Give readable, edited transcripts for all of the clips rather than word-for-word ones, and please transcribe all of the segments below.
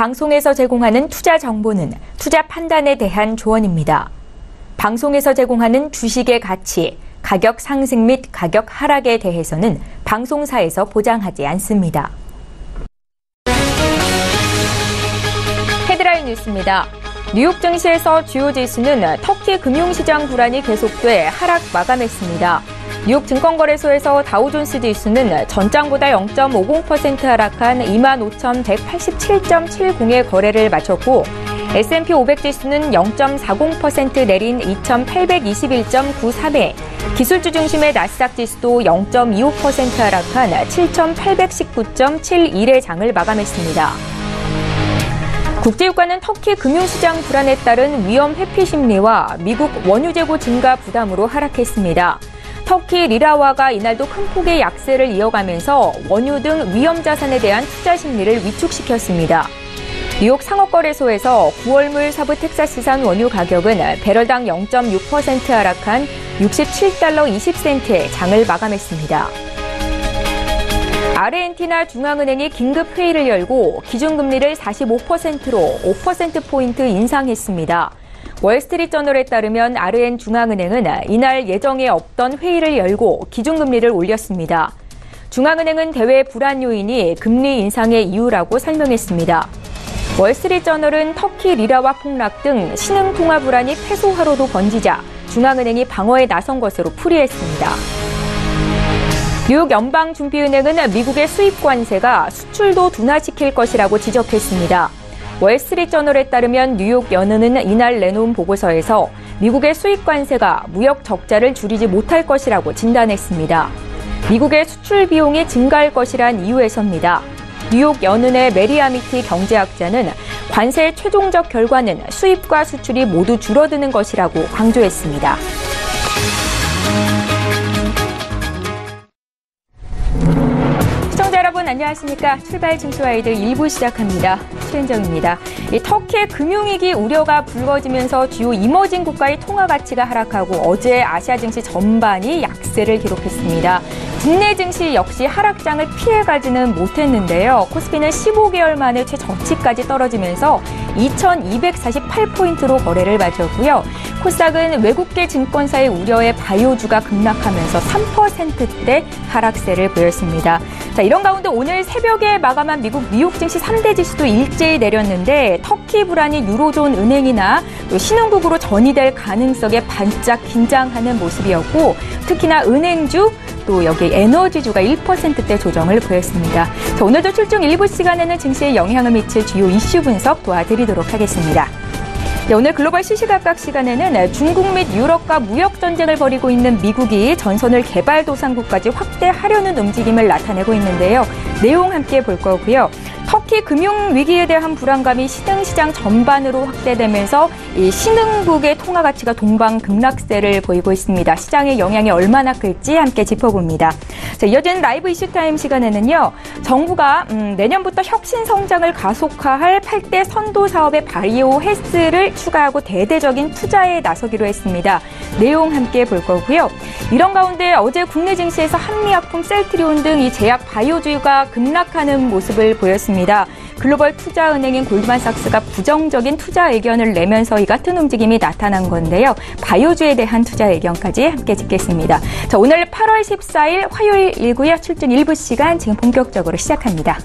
방송에서 제공하는 투자 정보는 투자 판단에 대한 조언입니다. 방송에서 제공하는 주식의 가치, 가격 상승 및 가격 하락에 대해서는 방송사에서 보장하지 않습니다. 헤드라인 뉴스입니다. 뉴욕 증시에서 주요 지수는 터키 금융시장 불안이 계속돼 하락 마감했습니다. 뉴욕 증권거래소에서 다우존스 지수는 전장보다 0.50% 하락한 25,187.70의 거래를 마쳤고 S&P 500 지수는 0.40% 내린 2,821.93에 기술주 중심의 나스닥 지수도 0.25% 하락한 7,819.71의 장을 마감했습니다. 국제유가는 터키 금융시장 불안에 따른 위험 회피 심리와 미국 원유 재고 증가 부담으로 하락했습니다. 터키 리라화가 이날도 큰 폭의 약세를 이어가면서 원유 등 위험 자산에 대한 투자 심리를 위축시켰습니다. 뉴욕 상업거래소에서 9월물 서부 텍사스산 원유 가격은 배럴당 0.6% 하락한 67달러 20센트에 장을 마감했습니다. 아르헨티나 중앙은행이 긴급 회의를 열고 기준금리를 45%로 5%포인트 인상했습니다. 월스트리트저널에 따르면 아르헨 중앙은행은 이날 예정에 없던 회의를 열고 기준금리를 올렸습니다. 중앙은행은 대외 불안 요인이 금리 인상의 이유라고 설명했습니다. 월스트리트저널은 터키 리라화 폭락 등 신흥통화 불안이 패소하로도 번지자 중앙은행이 방어에 나선 것으로 풀이했습니다. 뉴욕 연방준비은행은 미국의 수입 관세가 수출도 둔화시킬 것이라고 지적했습니다. 월스트리트저널에 따르면 뉴욕 연은은 이날 내놓은 보고서에서 미국의 수입 관세가 무역 적자를 줄이지 못할 것이라고 진단했습니다. 미국의 수출 비용이 증가할 것이란 이유에서입니다. 뉴욕 연은의 메리아미티 경제학자는 관세의 최종적 결과는 수입과 수출이 모두 줄어드는 것이라고 강조했습니다. 시청자 여러분 안녕하십니까? 출발 증시와이들 1부 시작합니다. 최은정입니다. 터키의 금융위기 우려가 불거지면서 주요 이머징 국가의 통화 가치가 하락하고 어제 아시아 증시 전반이 약세를 기록했습니다. 국내 증시 역시 하락장을 피해가지는 못했는데요. 코스피는 15개월 만에 최저치까지 떨어지면서 2,248포인트로 거래를 마쳤고요. 코스닥은 외국계 증권사의 우려에 바이오주가 급락하면서 3%대 하락세를 보였습니다. 자, 이런 가운데 오늘 새벽에 마감한 미국 뉴욕 증시 3대 지수도 일제히 내렸는데 터키 불안이 유로존 은행이나 또 신흥국으로 전이될 가능성에 반짝 긴장하는 모습이었고 특히나 은행주 또 여기 에너지주가 1%대 조정을 보였습니다. 자, 오늘도 출중 일부 시간에는 증시에 영향을 미칠 주요 이슈 분석 도와드리도록 하겠습니다. 네, 오늘 글로벌 시시각각 시간에는 중국 및 유럽과 무역 전쟁을 벌이고 있는 미국이 전선을 개발도상국까지 확대하려는 움직임을 나타내고 있는데요. 내용 함께 볼 거고요. 터키 금융위기에 대한 불안감이 신흥시장 전반으로 확대되면서 이 신흥국의 통화 가치가 동방급락세를 보이고 있습니다. 시장의 영향이 얼마나 클지 함께 짚어봅니다. 자, 이어지는 라이브 이슈타임 시간에는요. 정부가 내년부터 혁신 성장을 가속화할 8대 선도 사업의 바이오 헬스를 추가하고 대대적인 투자에 나서기로 했습니다. 내용 함께 볼 거고요. 이런 가운데 어제 국내 증시에서 한미약품, 셀트리온 등 이 제약 바이오주가 급락하는 모습을 보였습니다. 글로벌 투자은행인 골드만삭스가 부정적인 투자 의견을 내면서 이 같은 움직임이 나타난 건데요. 바이오주에 대한 투자 의견까지 함께 짚겠습니다. 자, 오늘 8월 14일 화요일이고요. 출중 일부 시간 지금 본격적으로 시작합니다.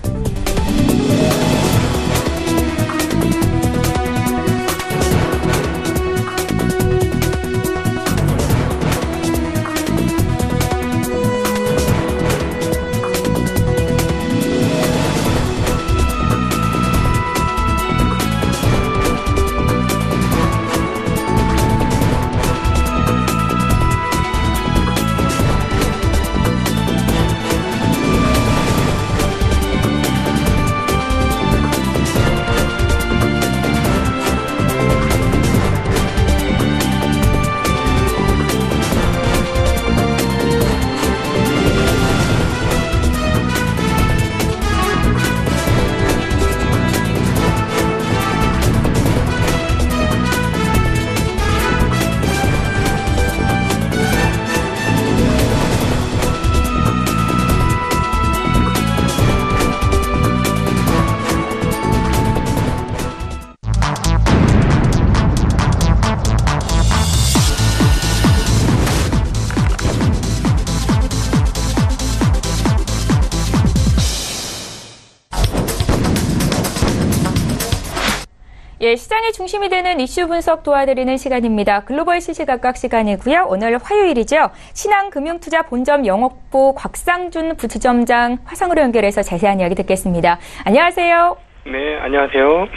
예, 시장의 중심이 되는 이슈 분석 도와드리는 시간입니다. 글로벌 시시각각 시간이고요. 오늘 화요일이죠. 신한금융투자 본점 영업부 곽상준 부지점장 화상으로 연결해서 자세한 이야기 듣겠습니다. 안녕하세요. 네, 안녕하세요.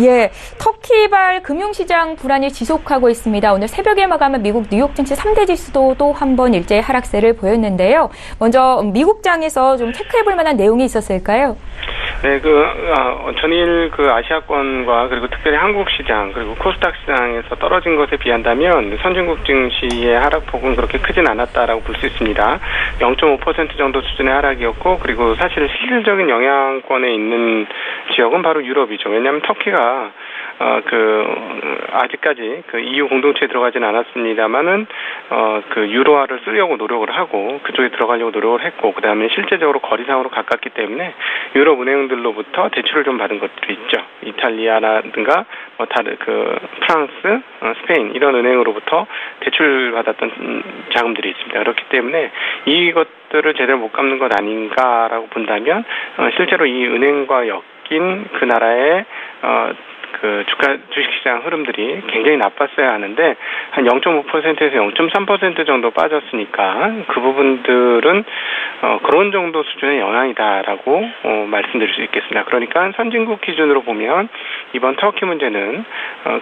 예, 터키발 금융시장 불안이 지속하고 있습니다. 오늘 새벽에 마감한 미국 뉴욕 증시 3대 지수도 또 한 번 일제히 하락세를 보였는데요. 먼저 미국장에서 좀 체크해볼 만한 내용이 있었을까요? 네, 전일 아시아권과 그리고 특별히 한국 시장 그리고 코스닥 시장에서 떨어진 것에 비한다면 선진국 증시의 하락폭은 그렇게 크진 않았다라고 볼 수 있습니다. 0.5% 정도 수준의 하락이었고, 그리고 사실 실질적인 영향권에 있는 지역은 바로 유럽이죠. 왜냐하면 터키가 아직까지 EU 공동체에 들어가진 않았습니다만은 유로화를 쓰려고 노력을 하고 그쪽에 들어가려고 노력을 했고, 그 다음에 실제적으로 거리상으로 가깝기 때문에 유럽 은행들로부터 대출을 좀 받은 것들이 있죠. 이탈리아라든가 프랑스, 스페인 이런 은행으로부터 대출 받았던 자금들이 있습니다. 그렇기 때문에 이것들을 제대로 못 갚는 것 아닌가라고 본다면 실제로 이 은행과 엮인 그 나라의 주식시장 흐름들이 굉장히 나빴어야 하는데, 한 0.5%에서 0.3% 정도 빠졌으니까 그 부분들은 그런 정도 수준의 영향이다라고 말씀드릴 수 있겠습니다. 그러니까 선진국 기준으로 보면 이번 터키 문제는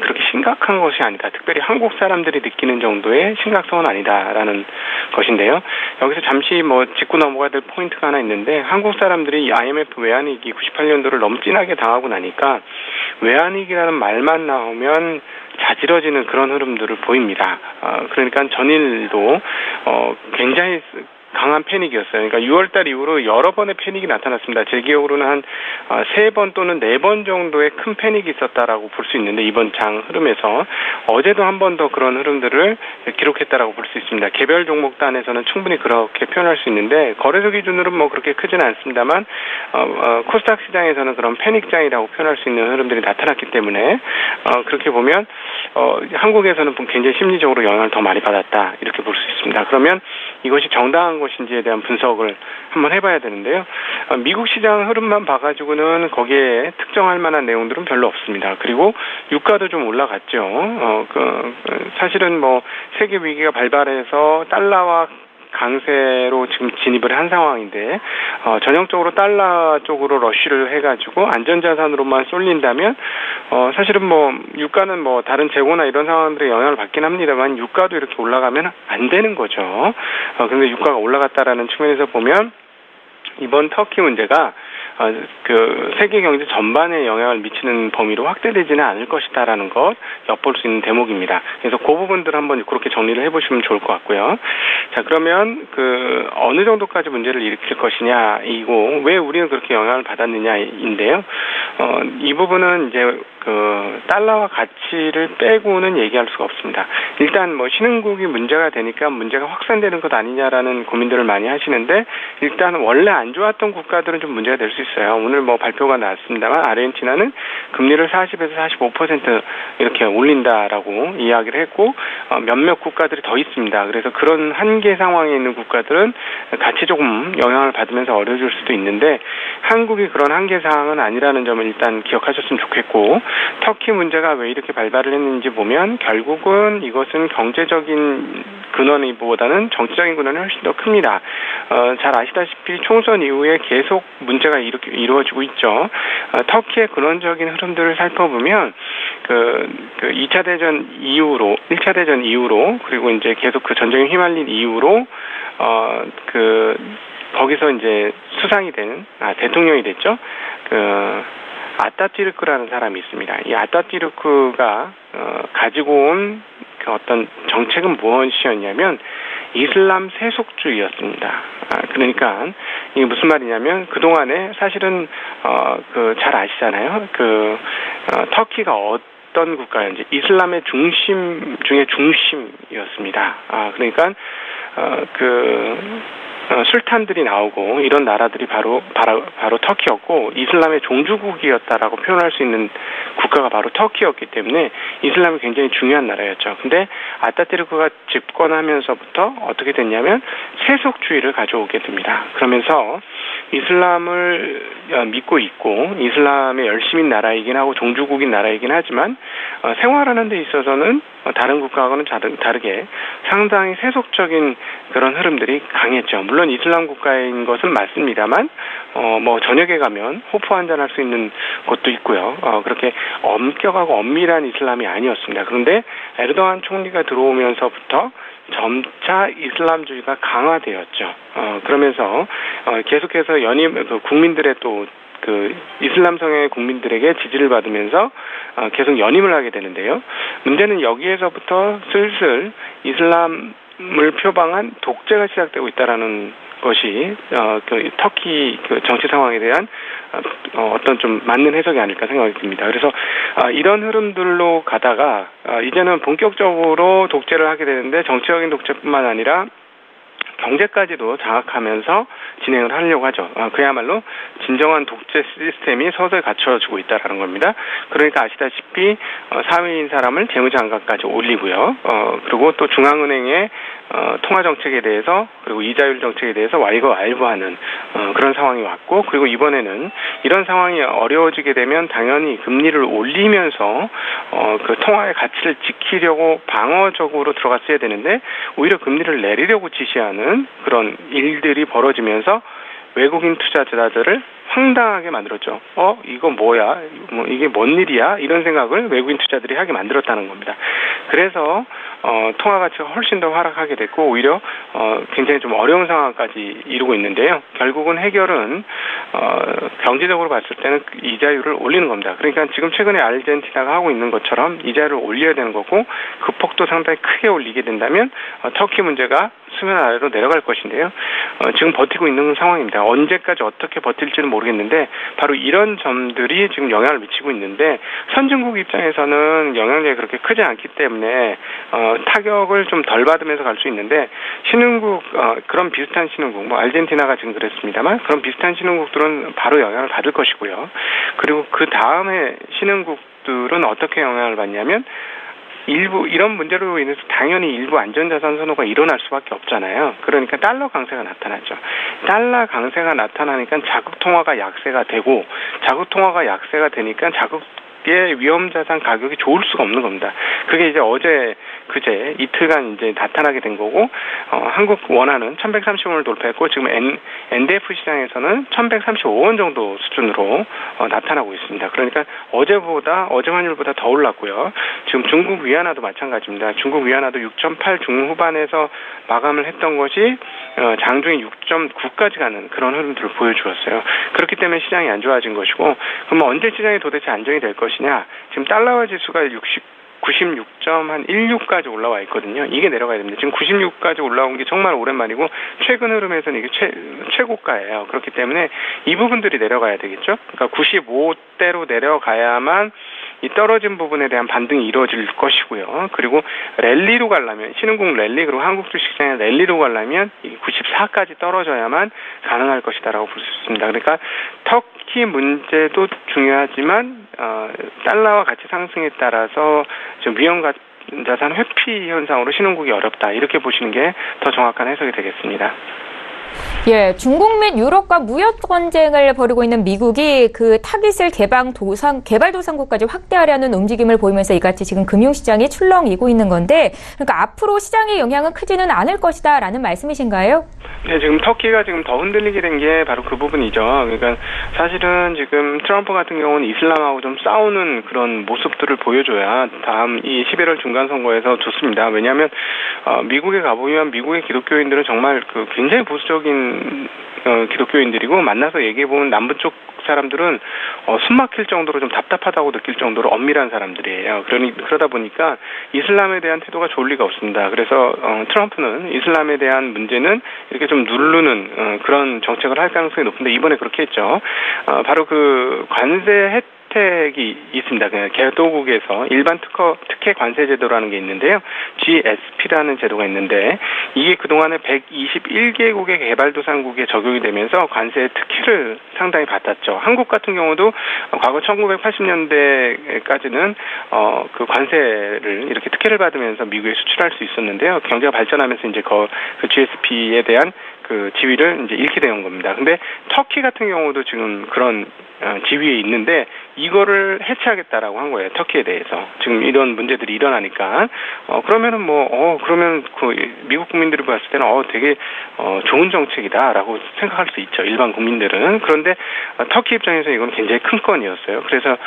그렇게 심각한 것이 아니다. 특별히 한국 사람들이 느끼는 정도의 심각성은 아니다라는 것인데요. 여기서 잠시 짚고 넘어가야 될 포인트가 하나 있는데, 한국 사람들이 IMF 외환위기 98년도를 너무 진하게 당하고 나니까 외환위기라는 말만 나오면 자지러지는 그런 흐름들을 보입니다. 그러니까 전일도 굉장히 강한 패닉이었어요. 그러니까 6월달 이후로 여러 번의 패닉이 나타났습니다. 제 기억으로는 한 3번 또는 4번 정도의 큰 패닉이 있었다라고 볼 수 있는데, 이번 장 흐름에서 어제도 한 번 더 그런 흐름들을 기록했다라고 볼 수 있습니다. 개별 종목 단에서는 충분히 그렇게 표현할 수 있는데, 거래소 기준으로는 그렇게 크지는 않습니다만 코스닥 시장에서는 그런 패닉장이라고 표현할 수 있는 흐름들이 나타났기 때문에 그렇게 보면 한국에서는 굉장히 심리적으로 영향을 더 많이 받았다, 이렇게 볼 수 있습니다. 그러면 이것이 정당한 것인지에 대한 분석을 한번 해봐야 되는데요. 미국 시장 흐름만 봐가지고는 거기에 특정할 만한 내용들은 별로 없습니다. 그리고 유가도 좀 올라갔죠. 사실은 세계 위기가 발발해서 달러와 강세로 지금 진입을 한 상황인데, 전형적으로 달러 쪽으로 러쉬를 해가지고 안전자산으로만 쏠린다면 사실은 유가는 다른 재고나 이런 상황들의 영향을 받긴 합니다만 유가도 이렇게 올라가면 안 되는 거죠. 그런데 유가가 올라갔다라는 측면에서 보면 이번 터키 문제가 세계 경제 전반에 영향을 미치는 범위로 확대되지는 않을 것이다라는 것 엿볼 수 있는 대목입니다. 그래서 그 부분들 한번 그렇게 정리를 해보시면 좋을 것 같고요. 자, 그러면 어느 정도까지 문제를 일으킬 것이냐, 이고 왜 우리는 그렇게 영향을 받았느냐인데요. 이 부분은 이제 달러와 가치를 빼고는 얘기할 수가 없습니다. 일단 신흥국이 문제가 되니까 문제가 확산되는 것 아니냐라는 고민들을 많이 하시는데, 일단 원래 안 좋았던 국가들은 좀 문제가 될 수 있어요. 오늘 발표가 나왔습니다만 아르헨티나는 금리를 40에서 45% 이렇게 올린다라고 이야기를 했고, 몇몇 국가들이 더 있습니다. 그래서 그런 한계 상황에 있는 국가들은 같이 조금 영향을 받으면서 어려질 수도 있는데, 한국이 그런 한계 상황은 아니라는 점을 일단 기억하셨으면 좋겠고, 터키 문제가 왜 이렇게 발발을 했는지 보면 결국은 이것은 경제적인 근원보다는 정치적인 근원이 훨씬 더 큽니다. 잘 아시다시피 총선 이후에 계속 문제가 이렇게 이루어지고 있죠. 터키의 근원적인 흐름들을 살펴보면 2차 대전 이후로, 1차 대전 이후로, 그리고 이제 계속 전쟁에 휘말린 이후로 거기서 이제 수상이 된 대통령이 됐죠. 아타튀르크라는 사람이 있습니다. 이 아타튀르크가 가지고 온 어떤 정책은 무엇이었냐면 이슬람 세속주의였습니다. 그러니까 이게 무슨 말이냐면, 그동안에 사실은 잘 아시잖아요. 터키가 어떤 국가였는지, 이슬람의 중심 중에 중심이었습니다. 그러니까 술탄들이 나오고 이런 나라들이 바로 터키였고, 이슬람의 종주국이었다라고 표현할 수 있는 국가가 바로 터키였기 때문에 이슬람이 굉장히 중요한 나라였죠. 근데 아타튀르크가 집권하면서부터 어떻게 됐냐면 세속주의를 가져오게 됩니다. 그러면서 이슬람을 믿고 있고 이슬람의 열심인 나라이긴 하고 종주국인 나라이긴 하지만 생활하는 데 있어서는 다른 국가하고는 다르게 상당히 세속적인 그런 흐름들이 강했죠. 물론 이슬람 국가인 것은 맞습니다만 뭐 저녁에 가면 호프 한잔 할 수 있는 곳도 있고요. 그렇게 엄격하고 엄밀한 이슬람이 아니었습니다. 그런데 에르도안 총리가 들어오면서부터 점차 이슬람주의가 강화되었죠. 그러면서 계속해서 국민들의 또 그 이슬람 성향의 국민들에게 지지를 받으면서 계속 연임을 하게 되는데요. 문제는 여기에서부터 슬슬 이슬람을 표방한 독재가 시작되고 있다라는 것이 그 터키 그 정치 상황에 대한 어떤 좀 맞는 해석이 아닐까 생각이 듭니다. 그래서 이런 흐름들로 가다가 이제는 본격적으로 독재를 하게 되는데 정치적인 독재뿐만 아니라 경제까지도 장악하면서 진행을 하려고 하죠. 그야말로 진정한 독재 시스템이 서서히 갖춰지고 있다는 겁니다. 그러니까 아시다시피 사회인 사람을 재무장관까지 올리고요. 그리고 또 중앙은행의 통화정책에 대해서 그리고 이자율 정책에 대해서 왈가왈부하는 그런 상황이 왔고 그리고 이번에는 이런 상황이 어려워지게 되면 당연히 금리를 올리면서 그 통화의 가치를 지키려고 방어적으로 들어갔어야 되는데 오히려 금리를 내리려고 지시하는 그런 일들이 벌어지면서 외국인 투자자들을 황당하게 만들었죠. 이거 뭐야? 이게 뭔 일이야? 이런 생각을 외국인 투자들이 하게 만들었다는 겁니다. 그래서 통화 가치가 훨씬 더 하락하게 됐고 오히려 굉장히 좀 어려운 상황까지 이루고 있는데요. 결국은 해결은 경제적으로 봤을 때는 이자율을 올리는 겁니다. 그러니까 지금 최근에 아르헨티나가 하고 있는 것처럼 이자율을 올려야 되는 거고 그 폭도 상당히 크게 올리게 된다면 터키 문제가 수면 아래로 내려갈 것인데요. 지금 버티고 있는 상황입니다. 언제까지 어떻게 버틸지는 모르겠는데 바로 이런 점들이 지금 영향을 미치고 있는데 선진국 입장에서는 영향력이 그렇게 크지 않기 때문에 타격을 좀 덜 받으면서 갈 수 있는데 신흥국 그런 비슷한 신흥국 뭐 아르헨티나가 지금 그랬습니다만 그런 비슷한 신흥국들은 바로 영향을 받을 것이고요. 그리고 그 다음에 신흥국들은 어떻게 영향을 받냐면 일부 이런 문제로 인해서 당연히 일부 안전자산 선호가 일어날 수밖에 없잖아요. 그러니까 달러 강세가 나타나죠. 달러 강세가 나타나니까 자국 통화가 약세가 되고 자국 통화가 약세가 되니까 자국의 위험자산 가격이 좋을 수가 없는 겁니다. 그게 이제 그제 이틀간 이제 나타나게 된 거고 한국 원화는 1130원을 돌파했고 지금 NDF 시장에서는 1135원 정도 수준으로 나타나고 있습니다. 그러니까 어제 환율보다 더 올랐고요. 지금 중국 위안화도 마찬가지입니다. 중국 위안화도 6.8 중후반에서 마감을 했던 것이 장중에 6.9까지 가는 그런 흐름들을 보여주었어요. 그렇기 때문에 시장이 안 좋아진 것이고 그럼 언제 시장이 도대체 안정이 될 것이냐? 지금 달러화 지수가 96.16까지 올라와 있거든요. 이게 내려가야 됩니다. 지금 96까지 올라온 게 정말 오랜만이고 최근 흐름에서는 이게 최고가예요. 그렇기 때문에 이 부분들이 내려가야 되겠죠. 그러니까 95대로 내려가야만 이 떨어진 부분에 대한 반등이 이루어질 것이고요. 그리고 랠리로 가려면 신흥국 랠리 그리고 한국 주식시장의 랠리로 가려면 94까지 떨어져야만 가능할 것이다라고 볼 수 있습니다. 그러니까 터키 문제도 중요하지만 달러와 가치 상승에 따라서 좀 위험 자산 회피 현상으로 신흥국이 어렵다 이렇게 보시는 게 더 정확한 해석이 되겠습니다. 예, 중국 및 유럽과 무역 전쟁을 벌이고 있는 미국이 그 타깃을 개발도상국까지 확대하려는 움직임을 보이면서 이같이 지금 금융시장이 출렁이고 있는 건데, 그러니까 앞으로 시장의 영향은 크지는 않을 것이다라는 말씀이신가요? 네, 지금 터키가 지금 더 흔들리게 된 게 바로 그 부분이죠. 그러니까 사실은 지금 트럼프 같은 경우는 이슬람하고 좀 싸우는 그런 모습들을 보여줘야 다음 이 11월 중간선거에서 좋습니다. 왜냐하면 미국에 가보면 미국의 기독교인들은 정말 그 굉장히 보수적인 기독교인들이고 만나서 얘기해보면 남부 쪽 사람들은 숨 막힐 정도로 좀 답답하다고 느낄 정도로 엄밀한 사람들이에요. 그러다 보니까 이슬람에 대한 태도가 좋을 리가 없습니다. 그래서 트럼프는 이슬람에 대한 문제는 이렇게 좀 누르는 그런 정책을 할 가능성이 높은데 이번에 그렇게 했죠. 바로 그 관세 혜택이 있습니다. 개도국에서 일반 특혜 관세 제도라는 게 있는데요. GSP라는 제도가 있는데 이게 그동안에 121개국의 개발도상국에 적용이 되면서 관세 특혜를 상당히 받았죠. 한국 같은 경우도 과거 1980년대까지는 그 관세를 이렇게 특혜를 받으면서 미국에 수출할 수 있었는데요. 경제가 발전하면서 이제 그 GSP에 대한 그 지위를 이제 잃게 된 겁니다. 근데 터키 같은 경우도 지금 그런 지위에 있는데 이거를 해체하겠다라고 한 거예요. 터키에 대해서. 지금 이런 문제들이 일어나니까. 그러면은 그러면 그 미국 국민들이 봤을 때는 되게 좋은 정책이다라고 생각할 수 있죠. 일반 국민들은. 그런데 터키 입장에서 이건 굉장히 큰 건이었어요. 그래서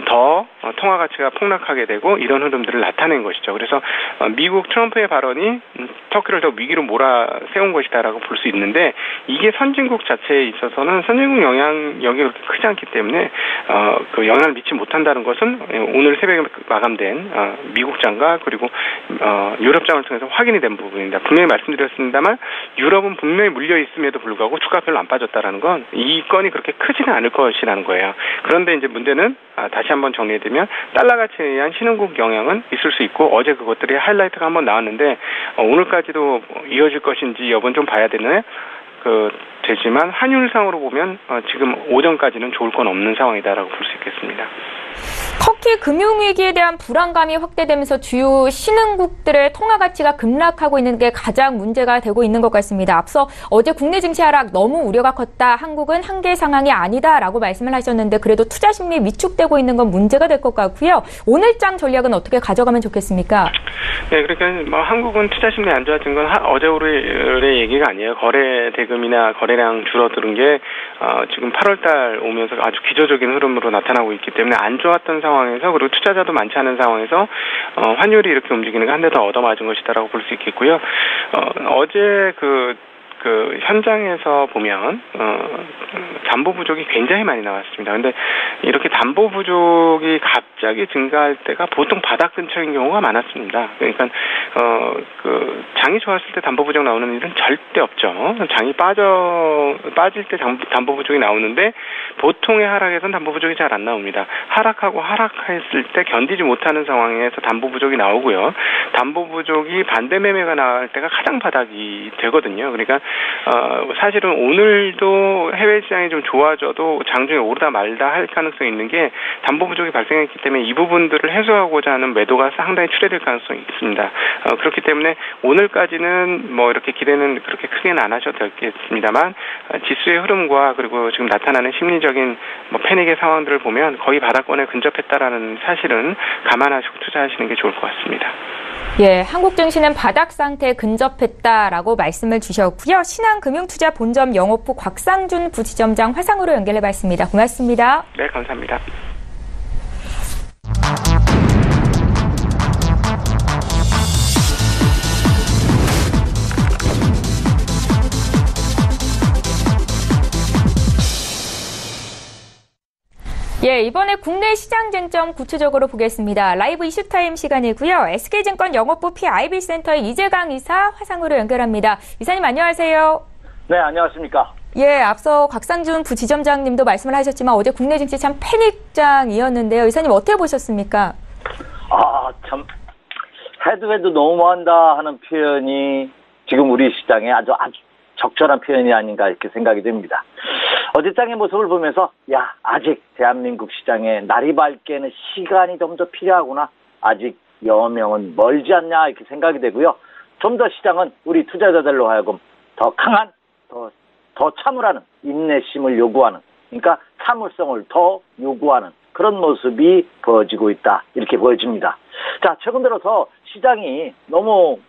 더 통화 가치가 폭락하게 되고 이런 흐름들을 나타낸 것이죠. 그래서 미국 트럼프의 발언이 터키를 더 위기로 몰아세운 것이다라고 볼 수 있는데 이게 선진국 자체에 있어서는 선진국 영향력이 그렇게 크지 않기 때문에 그 영향을 미치지 못한다는 것은 오늘 새벽에 마감된 미국장과 그리고 유럽장을 통해서 확인이 된 부분입니다. 분명히 말씀드렸습니다만 유럽은 분명히 물려 있음에도 불구하고 주가 별로 안 빠졌다라는 건 이 건이 그렇게 크지는 않을 것이라는 거예요. 그런데 이제 문제는 다시 한번 정리해드리면 달러 가치에 의한 신흥국 영향은 있을 수 있고 어제 그것들이 하이라이트가 한번 나왔는데 오늘까지도 이어질 것인지 여부는 좀 봐야 되지만 환율상으로 보면 지금 오전까지는 좋을 건 없는 상황이다라고 볼 수 있겠습니다. 터키 금융위기에 대한 불안감이 확대되면서 주요 신흥국들의 통화 가치가 급락하고 있는 게 가장 문제가 되고 있는 것 같습니다. 앞서 어제 국내 증시 하락 너무 우려가 컸다. 한국은 한계 상황이 아니다라고 말씀을 하셨는데 그래도 투자 심리 위축되고 있는 건 문제가 될 것 같고요. 오늘장 전략은 어떻게 가져가면 좋겠습니까? 네, 그러니까 한국은 투자 심리 안 좋아진 건 어제 오늘의 얘기가 아니에요. 거래 대금이나 거래량 줄어드는 게 지금 8월달 오면서 아주 기저적인 흐름으로 나타나고 있기 때문에 안 좋았던 상황에서 그리고 투자자도 많지 않은 상황에서 환율이 이렇게 움직이는 게 한 대 더 얻어맞은 것이다라고 볼 수 있겠고요. 어제 그 현장에서 보면 담보 부족이 굉장히 많이 나왔습니다. 근데 이렇게 담보 부족이 갑자기 증가할 때가 보통 바닥 근처인 경우가 많았습니다. 그러니까 그 장이 좋았을 때 담보 부족 나오는 일은 절대 없죠. 장이 빠질 때 담보 부족이 나오는데 보통의 하락에서는 담보 부족이 잘 안 나옵니다. 하락했을 때 견디지 못하는 상황에서 담보 부족이 나오고요. 담보 부족이 반대 매매가 나올 때가 가장 바닥이 되거든요. 그러니까 사실은 오늘도 해외 시장이 좀 좋아져도 장중에 오르다 말다 할 가능성이 있는 게 담보 부족이 발생했기 때문에 이 부분들을 해소하고자 하는 매도가 상당히 출회될 가능성이 있습니다. 그렇기 때문에 오늘까지는 뭐 이렇게 기대는 그렇게 크게는 안 하셔도 되겠습니다만 지수의 흐름과 그리고 지금 나타나는 심리적인 패닉의 상황들을 보면 거의 바닥권에 근접했다라는 사실은 감안하시고 투자하시는 게 좋을 것 같습니다. 예, 한국 증시는 바닥 상태에 근접했다라고 말씀을 주셨고요. 신한금융투자 본점 영업부 곽상준 부지점장 화상으로 연결해봤습니다. 고맙습니다. 네, 감사합니다. 예, 이번에 국내 시장 쟁점 구체적으로 보겠습니다. 라이브 이슈타임 시간이고요. SK증권 영업부 PIB센터의 이재강 이사 화상으로 연결합니다. 이사님 안녕하세요. 네, 안녕하십니까. 예, 앞서 곽상준 부지점장님도 말씀을 하셨지만 어제 국내 증시 참 패닉장이었는데요. 이사님 어떻게 보셨습니까? 참 해도 너무한다 하는 표현이 지금 우리 시장에 아주 적절한 표현이 아닌가 이렇게 생각이 됩니다. 어제장의 모습을 보면서 아직 대한민국 시장에 날이 밝게는 시간이 좀 더 필요하구나. 아직 여명은 멀지 않냐 이렇게 생각이 되고요. 좀 더 시장은 우리 투자자들로 하여금 더 강한 더 참으라는 인내심을 요구하는 그러니까 참을성을 더 요구하는 그런 모습이 보여지고 있다 이렇게 보여집니다. 자, 최근 들어서 시장이 너무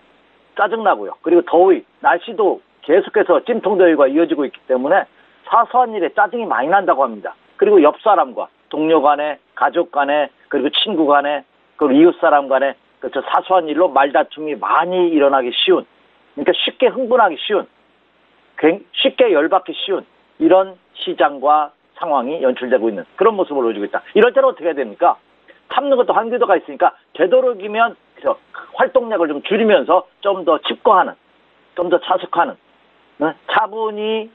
짜증나고요. 그리고 더위, 날씨도 계속해서 찜통더위가 이어지고 있기 때문에 사소한 일에 짜증이 많이 난다고 합니다. 그리고 옆 사람과 동료 간에, 가족 간에, 그리고 친구 간에, 그리고 이웃 사람 간에 그렇죠. 사소한 일로 말다툼이 많이 일어나기 쉬운, 그러니까 쉽게 흥분하기 쉬운, 쉽게 열받기 쉬운 이런 시장과 상황이 연출되고 있는 그런 모습을 보여주고 있다. 이럴 때는 어떻게 해야 됩니까? 참는 것도 한계도가 있으니까 되도록이면 활동량을 좀 줄이면서 좀 더 집권하는, 좀 더 자숙하는, 차분히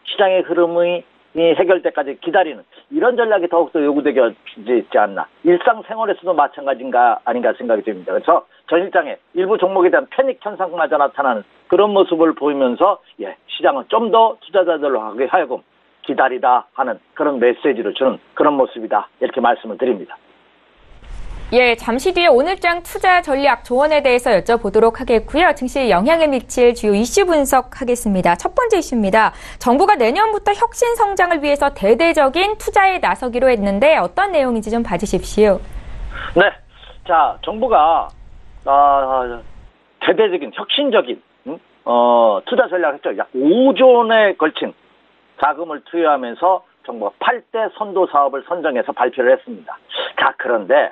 시장의 흐름이 해결 때까지 기다리는 이런 전략이 더욱더 요구되지 있지 않나. 일상생활에서도 마찬가지인가 아닌가 생각이 듭니다. 그래서 전일장에 일부 종목에 대한 패닉 현상마저 나타나는 그런 모습을 보이면서 시장은 좀 더 투자자들로 하여금 기다리다 하는 그런 메시지를 주는 그런 모습이다. 이렇게 말씀을 드립니다. 예, 잠시 뒤에 오늘장 투자 전략 조언에 대해서 여쭤보도록 하겠고요. 증시에 영향을 미칠 주요 이슈 분석하겠습니다. 첫 번째 이슈입니다. 정부가 내년부터 혁신 성장을 위해서 대대적인 투자에 나서기로 했는데 어떤 내용인지 좀 봐주십시오. 네. 자, 정부가 대대적인 혁신적인 투자 전략을 했죠. 약 5조 원에 걸친 자금을 투여하면서 정부가 8대 선도 사업을 선정해서 발표를 했습니다. 자, 그런데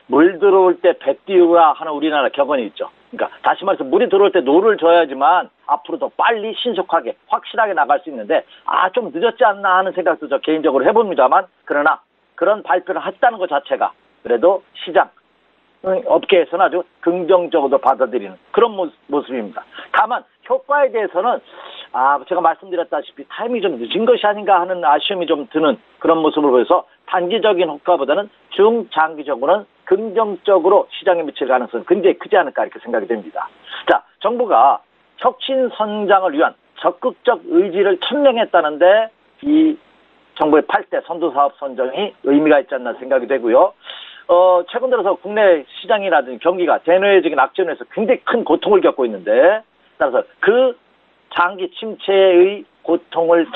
물 들어올 때 배 띄우라 하는 우리나라 격언이 있죠. 그러니까 다시 말해서 물이 들어올 때 노를 줘야지만 앞으로 더 빨리 신속하게 확실하게 나갈 수 있는데 좀 늦었지 않나 하는 생각도 저 개인적으로 해봅니다만, 그러나 그런 발표를 했다는 것 자체가 그래도 시장 업계에서는 아주 긍정적으로 받아들이는 그런 모습입니다. 다만 효과에 대해서는 제가 말씀드렸다시피 타이밍이 좀 늦은 것이 아닌가 하는 아쉬움이 좀 드는 그런 모습을 보여서 단기적인 효과보다는 중장기적으로는 긍정적으로 시장에 미칠 가능성이 굉장히 크지 않을까 이렇게 생각이 됩니다. 자, 정부가 혁신 성장을 위한 적극적 의지를 천명했다는데 이 정부의 8대 선도사업 선정이 의미가 있지 않나 생각이 되고요. 최근 들어서 국내 시장이라든지 경기가 대내외적인 악재에서 굉장히 큰 고통을 겪고 있는데, 따라서 그 장기 침체의 고통을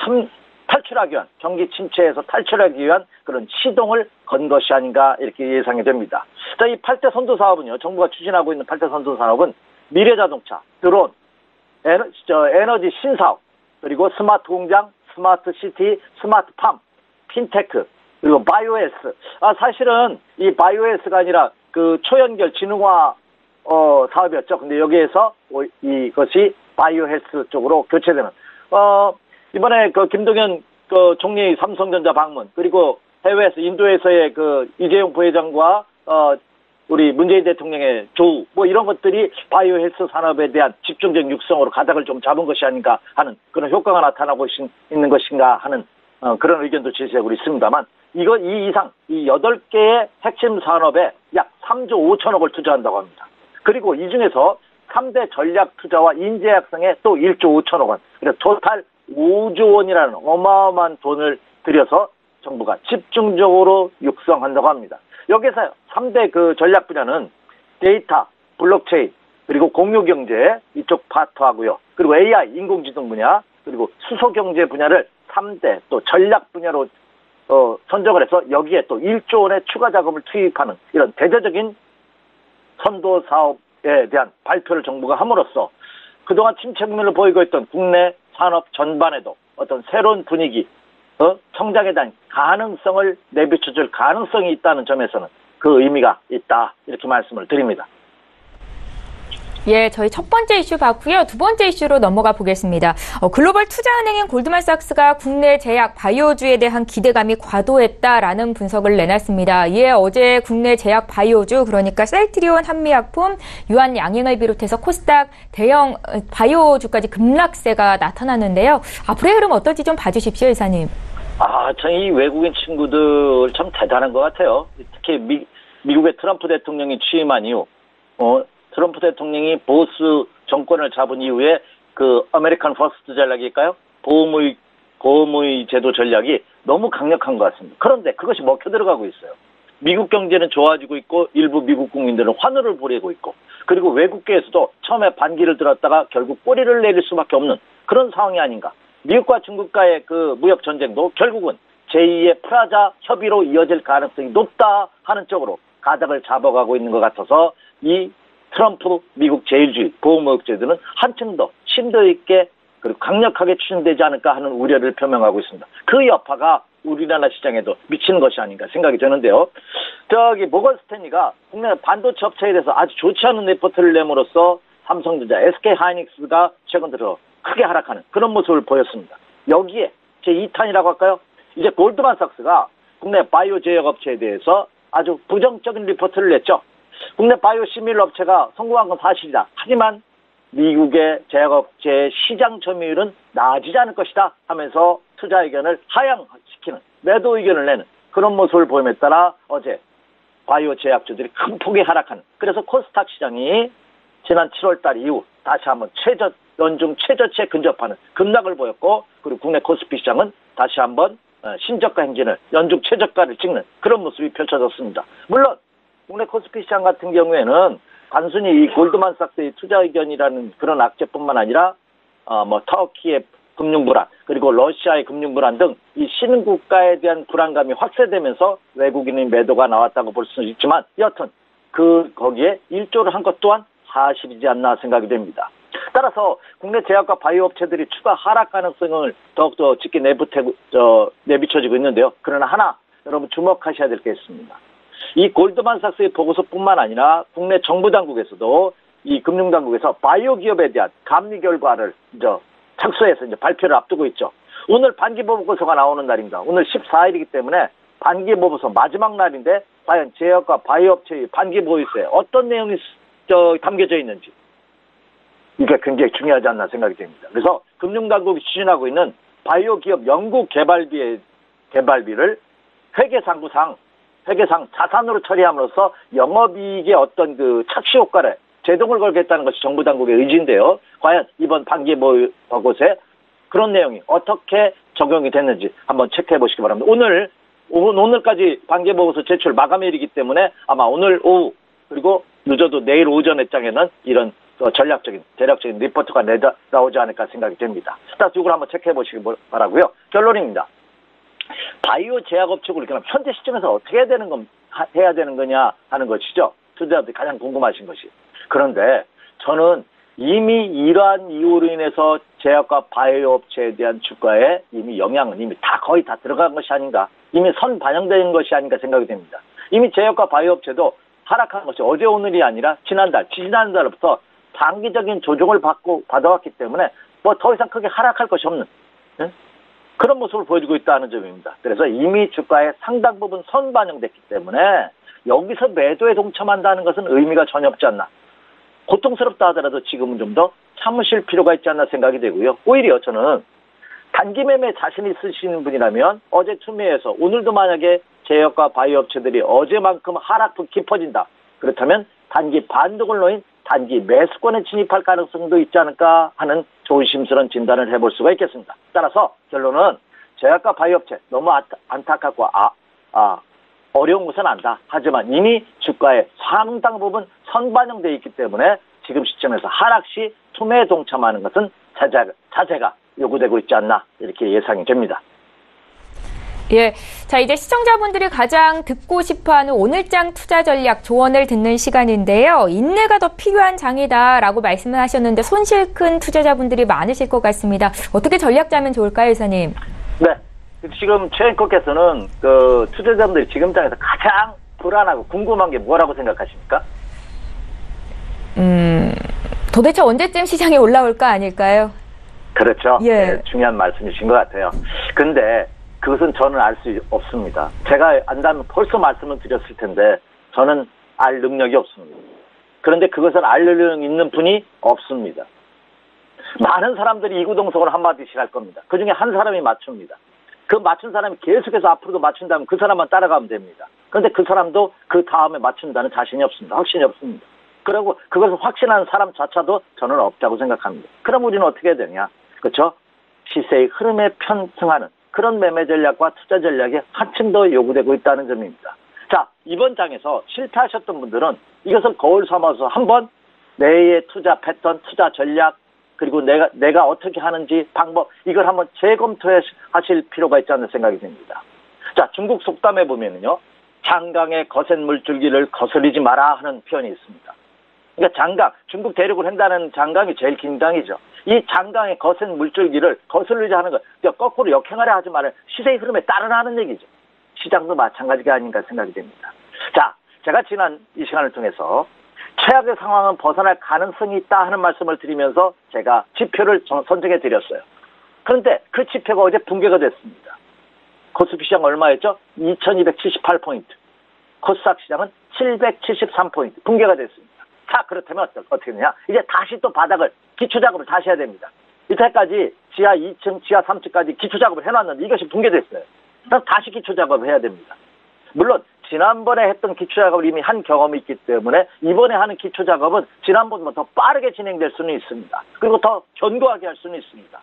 탈출하기 위한, 경기 침체에서 탈출하기 위한 그런 시동을 건 것이 아닌가 이렇게 예상이 됩니다. 자, 이 8대 선도 사업은요, 정부가 추진하고 있는 8대 선도 사업은 미래자동차, 드론, 에너지 신사업, 그리고 스마트 공장, 스마트 시티, 스마트팜, 핀테크, 그리고 바이오에스. 사실은 이 바이오에스가 아니라 그 초연결 지능화 사업이었죠. 근데 여기에서 이것이 바이오헬스 쪽으로 교체되는. 이번에 그 김동연 그 총리 삼성전자 방문, 그리고 해외에서 인도에서의 그 이재용 부회장과 우리 문재인 대통령의 조우, 이런 것들이 바이오헬스 산업에 대한 집중적 육성으로 가닥을 좀 잡은 것이 아닌가 하는 그런 효과가 나타나고 있는 것인가 하는 그런 의견도 제시하고 있습니다만, 이 이상, 이 8개의 핵심 산업에 약 3조 5천억을 투자한다고 합니다. 그리고 이 중에서 3대 전략 투자와 인재 양성에 또 1조 5천억 원, 그래서 토탈 5조 원이라는 어마어마한 돈을 들여서 정부가 집중적으로 육성한다고 합니다. 여기서 3대 그 전략 분야는 데이터, 블록체인, 그리고 공유경제 이쪽 파트하고요. 그리고 AI, 인공지능 분야, 그리고 수소경제 분야를 3대 또 전략 분야로 선정을 해서 여기에 또 1조 원의 추가 자금을 투입하는 이런 대대적인 선도 사업에 대한 발표를 정부가 함으로써 그동안 침체국면을 보이고 있던 국내 산업 전반에도 어떤 새로운 분위기, 성장에 대한 가능성을 내비쳐줄 가능성이 있다는 점에서는 그 의미가 있다 이렇게 말씀을 드립니다. 예, 저희 첫 번째 이슈 봤고요. 두 번째 이슈로 넘어가 보겠습니다. 글로벌 투자은행인 골드만삭스가 국내 제약 바이오주에 대한 기대감이 과도했다라는 분석을 내놨습니다. 이에 어제 국내 제약 바이오주, 그러니까 셀트리온, 한미약품, 유한양행을 비롯해서 코스닥 대형 바이오주까지 급락세가 나타났는데요. 앞으로의 흐름 어떨지 좀 봐주십시오, 이사님. 참 이 외국인 친구들 참 대단한 것 같아요. 특히 미국의 트럼프 대통령이 취임한 이후, 트럼프 대통령이 보수 정권을 잡은 이후에 그 아메리칸 퍼스트 전략일까요? 보호무의 제도 전략이 너무 강력한 것 같습니다. 그런데 그것이 먹혀 들어가고 있어요. 미국 경제는 좋아지고 있고 일부 미국 국민들은 환호를 보이고 있고, 그리고 외국계에서도 처음에 반기를 들었다가 결국 꼬리를 내릴 수밖에 없는 그런 상황이 아닌가. 미국과 중국과의 그 무역 전쟁도 결국은 제2의 프라자 협의로 이어질 가능성이 높다 하는 쪽으로 가닥을 잡아가고 있는 것 같아서 이 트럼프 미국 제일주의 보호무역제도는 한층 더 심도 있게 그리고 강력하게 추진되지 않을까 하는 우려를 표명하고 있습니다. 그 여파가 우리나라 시장에도 미치는 것이 아닌가 생각이 드는데요. 모건 스탠리가 국내 반도체 업체에 대해서 아주 좋지 않은 리포트를 내므로써 삼성전자, SK하이닉스가 최근 들어 크게 하락하는 그런 모습을 보였습니다. 여기에 제2탄이라고 할까요? 이제 골드만삭스가 국내 바이오 제약 업체에 대해서 아주 부정적인 리포트를 냈죠. 국내 바이오 시밀러 업체가 성공한 건 사실이다. 하지만 미국의 제약업체의 시장 점유율은 나아지지 않을 것이다 하면서 투자 의견을 하향시키는, 매도 의견을 내는 그런 모습을 보임에 따라 어제 바이오 제약주들이 큰 폭이 하락하는, 그래서 코스닥 시장이 지난 7월달 이후 다시 한번 연중 최저치에 근접하는 급락을 보였고, 그리고 국내 코스피 시장은 다시 한번 신저가 행진을, 연중 최저가를 찍는 그런 모습이 펼쳐졌습니다. 물론 국내 코스피 시장 같은 경우에는 단순히 이 골드만삭스의 투자 의견이라는 그런 악재뿐만 아니라 터키의 금융 불안, 그리고 러시아의 금융 불안 등 이 신국가에 대한 불안감이 확대되면서 외국인의 매도가 나왔다고 볼 수는 있지만 여하튼 거기에 일조를 한 것 또한 사실이지 않나 생각이 됩니다. 따라서 국내 제약과 바이오 업체들이 추가 하락 가능성을 더욱더 짙게 내비쳐지고 있는데요. 그러나 하나 여러분 주목하셔야 될 게 있습니다. 이 골드만삭스의 보고서뿐만 아니라 국내 정부 당국에서도 이 금융 당국에서 바이오 기업에 대한 감리 결과를 착수해서 발표를 앞두고 있죠. 오늘 반기 보고서가 나오는 날입니다. 오늘 14일이기 때문에 반기 보고서 마지막 날인데 과연 제약과 바이오 업체의 반기 보고서에 어떤 내용이 담겨져 있는지 이게 굉장히 중요하지 않나 생각이 됩니다. 그래서 금융당국이 추진하고 있는 바이오 기업 연구 개발비를 회계상 자산으로 처리함으로써 영업이익의 어떤 착시 효과를 제동을 걸겠다는 것이 정부 당국의 의지인데요. 과연 이번 반기 보고서에 그런 내용이 어떻게 적용이 됐는지 한번 체크해 보시기 바랍니다. 오늘까지 반기 보고서 제출 마감일이기 때문에 아마 오늘 오후 그리고 늦어도 내일 오전 회장에는 이런 대략적인 리포트가 나오지 않을까 생각이 됩니다. 따라서 이걸 한번 체크해 보시기 바라고요. 결론입니다. 바이오 제약업체고 그럼 현재 시점에서 어떻게 해야 되는 거냐 하는 것이죠. 투자자들이 가장 궁금하신 것이. 그런데 저는 이미 이러한 이유로 인해서 제약과 바이오 업체에 대한 주가에 이미 영향은 이미 거의 다 들어간 것이 아닌가, 이미 반영된 것이 아닌가 생각이 됩니다. 이미 제약과 바이오 업체도 하락한 것이 어제 오늘이 아니라 지난달부터 단기적인 조정을 받아왔기 때문에 더 이상 크게 하락할 것이 없는 그런 모습을 보여주고 있다는 점입니다. 그래서 이미 주가에 상당 부분 선반영됐기 때문에 여기서 매도에 동참한다는 것은 의미가 전혀 없지 않나. 고통스럽다 하더라도 지금은 좀 더 참으실 필요가 있지 않나 생각이 되고요. 오히려 저는 단기 매매 자신 있으신 분이라면 어제 투매해서 오늘도 만약에 제약과 바이오 업체들이 어제만큼 하락폭 깊어진다. 그렇다면 단기 반등을 놓인 단기 매수권에 진입할 가능성도 있지 않을까 하는 조심스러운 진단을 해볼 수가 있겠습니다. 따라서 결론은 제약과 바이오 업체 너무 안타깝고 어려운 것은 안다. 하지만 이미 주가에 상당 부분 선반영되어 있기 때문에 지금 시점에서 하락 시 투매에 동참하는 것은 자제가 요구되고 있지 않나 이렇게 예상이 됩니다. 예, 자 이제 시청자분들이 가장 듣고 싶어하는 오늘장 투자 전략 조언을 듣는 시간인데요. 인내가 더 필요한 장이다라고 말씀을 하셨는데 손실 큰 투자자분들이 많으실 것 같습니다. 어떻게 전략 짜면 좋을까요, 이사님? 네, 지금 최 앵커께서는 투자자분들이 지금 장에서 가장 불안하고 궁금한 게 뭐라고 생각하십니까? 도대체 언제쯤 시장에 올라올까 아닐까요? 그렇죠. 예. 네, 중요한 말씀이신 것 같아요. 근데 그것은 저는 알 수 없습니다. 제가 안다면 벌써 말씀을 드렸을 텐데 저는 알 능력이 없습니다. 그런데 그것을 알 능력 있는 분이 없습니다. 많은 사람들이 이구동성으로 한마디씩 할 겁니다. 그중에 한 사람이 맞춥니다. 그 맞춘 사람이 계속해서 앞으로도 맞춘다면 그 사람만 따라가면 됩니다. 그런데 그 사람도 그 다음에 맞춘다는 자신이 없습니다. 확신이 없습니다. 그리고 그것을 확신하는 사람 자체도 저는 없다고 생각합니다. 그럼 우리는 어떻게 해야 되냐? 그렇죠? 시세의 흐름에 편승하는 그런 매매 전략과 투자 전략이 한층 더 요구되고 있다는 점입니다. 자, 이번 장에서 실패하셨던 분들은 이것을 거울 삼아서 한번 내의 투자 패턴, 투자 전략, 그리고 내가 어떻게 하는지 방법, 이걸 한번 재검토하실 필요가 있지 않나 생각이 듭니다. 자, 중국 속담에 보면은요, 장강의 거센 물줄기를 거스르지 마라 하는 표현이 있습니다. 그러니까 장강, 중국 대륙을 한다는 장강이 제일 긴 강이죠. 이 장강의 거센 물줄기를 거스르지 하는 것, 그러니까 거꾸로 역행하려 하지 말아요. 시세의 흐름에 따르라는 얘기죠. 시장도 마찬가지가 아닌가 생각이 됩니다. 자, 제가 지난 이 시간을 통해서 최악의 상황은 벗어날 가능성이 있다 하는 말씀을 드리면서 제가 지표를 선정해 드렸어요. 그런데 그 지표가 어제 붕괴가 됐습니다. 코스피 시장 얼마였죠? 2278포인트. 코스닥 시장은 773포인트. 붕괴가 됐습니다. 자, 그렇다면 어떻게 되냐? 이제 다시 또 바닥을, 기초작업을 다시 해야 됩니다. 이때까지 지하 2층, 지하 3층까지 기초작업을 해놨는데 이것이 붕괴됐어요. 그래서 다시 기초작업을 해야 됩니다. 물론 지난번에 했던 기초작업을 이미 한 경험이 있기 때문에 이번에 하는 기초작업은 지난번보다 더 빠르게 진행될 수는 있습니다. 그리고 더 견고하게 할 수는 있습니다.